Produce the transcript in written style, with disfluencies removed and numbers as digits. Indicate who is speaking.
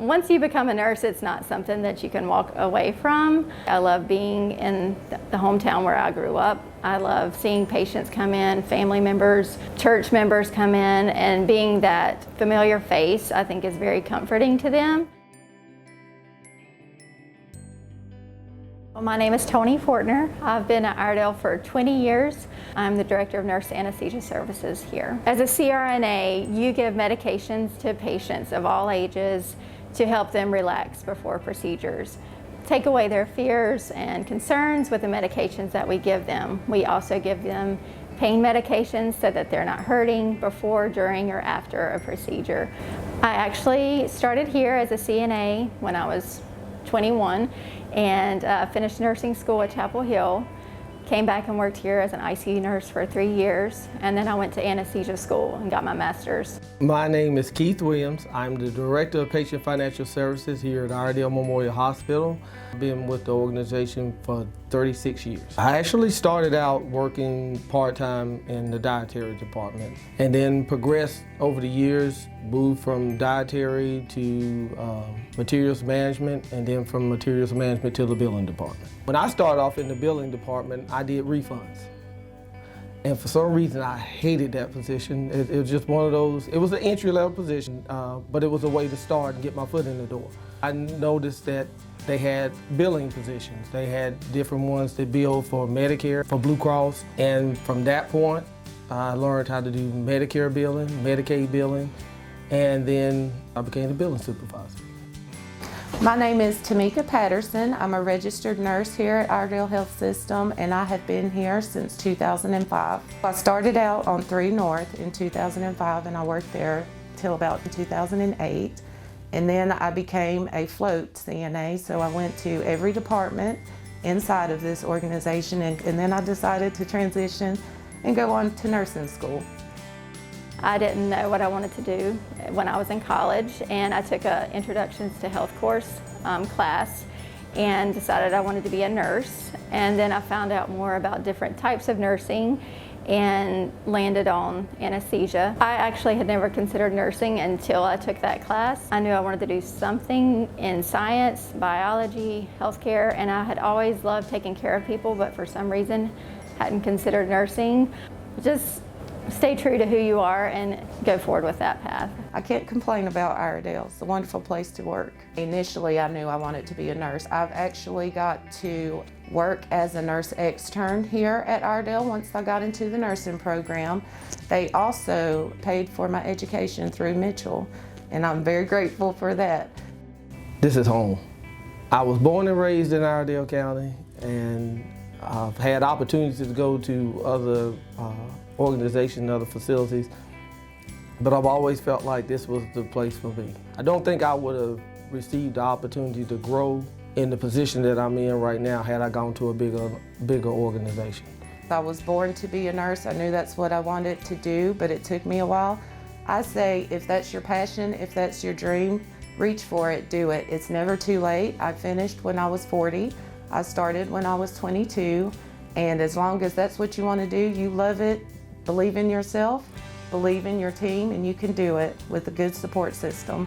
Speaker 1: Once you become a nurse, it's not something that you can walk away from. I love being in the hometown where I grew up. I love seeing patients come in, family members, church members come in, and being that familiar face, I think, is very comforting to them. Well, my name is Toni Fortner. I've been at Iredell for 20 years. I'm the Director of Nurse Anesthesia Services here. As a CRNA, you give medications to patients of all ages to help them relax before procedures. Take away their fears and concerns with the medications that we give them. We also give them pain medications so that they're not hurting before, during, or after a procedure. I actually started here as a CNA when I was 21 and finished nursing school at Chapel Hill. Came back and worked here as an ICU nurse for 3 years, and then I went to anesthesia school and got my master's.
Speaker 2: My name is Keith Williams. I'm the Director of Patient Financial Services here at Iredell Memorial Hospital. I've been with the organization for 36 years. I actually started out working part-time in the dietary department and then progressed over the years, moved from dietary to materials management, and then from materials management to the billing department. When I started off in the billing department, I did refunds. And for some reason, I hated that position. It was just one of those, it was an entry-level position, but it was a way to start and get my foot in the door. I noticed that they had billing positions. They had different ones that billed for Medicare, for Blue Cross, and from that point, I learned how to do Medicare billing, Medicaid billing, and then I became the billing supervisor.
Speaker 3: My name is Tamika Patterson. I'm a registered nurse here at Iredell Health System, and I have been here since 2005. I started out on 3 North in 2005, and I worked there till about 2008. And then I became a float CNA, so I went to every department inside of this organization, and then I decided to transition and go on to nursing school.
Speaker 1: I didn't know what I wanted to do when I was in college, and I took an Introductions to Health course class and decided I wanted to be a nurse. And then I found out more about different types of nursing and landed on anesthesia. I actually had never considered nursing until I took that class. I knew I wanted to do something in science, biology, healthcare, and I had always loved taking care of people, but for some reason hadn't considered nursing. Just stay true to who you are and go forward with that path.
Speaker 3: I can't complain about Iredell. It's a wonderful place to work. Initially, I knew I wanted to be a nurse. I've actually got to work as a nurse extern here at Iredell once I got into the nursing program. They also paid for my education through Mitchell, and I'm very grateful for that.
Speaker 2: This is home. I was born and raised in Iredell County, and I've had opportunities to go to other organizations, other facilities, but I've always felt like this was the place for me. I don't think I would have received the opportunity to grow in the position that I'm in right now had I gone to a bigger organization.
Speaker 3: I was born to be a nurse. I knew that's what I wanted to do, but it took me a while. I say if that's your passion, if that's your dream, reach for it, do it. It's never too late. I finished when I was 40. I started when I was 22, and as long as that's what you want to do, you love it, believe in yourself, believe in your team, and you can do it with a good support system.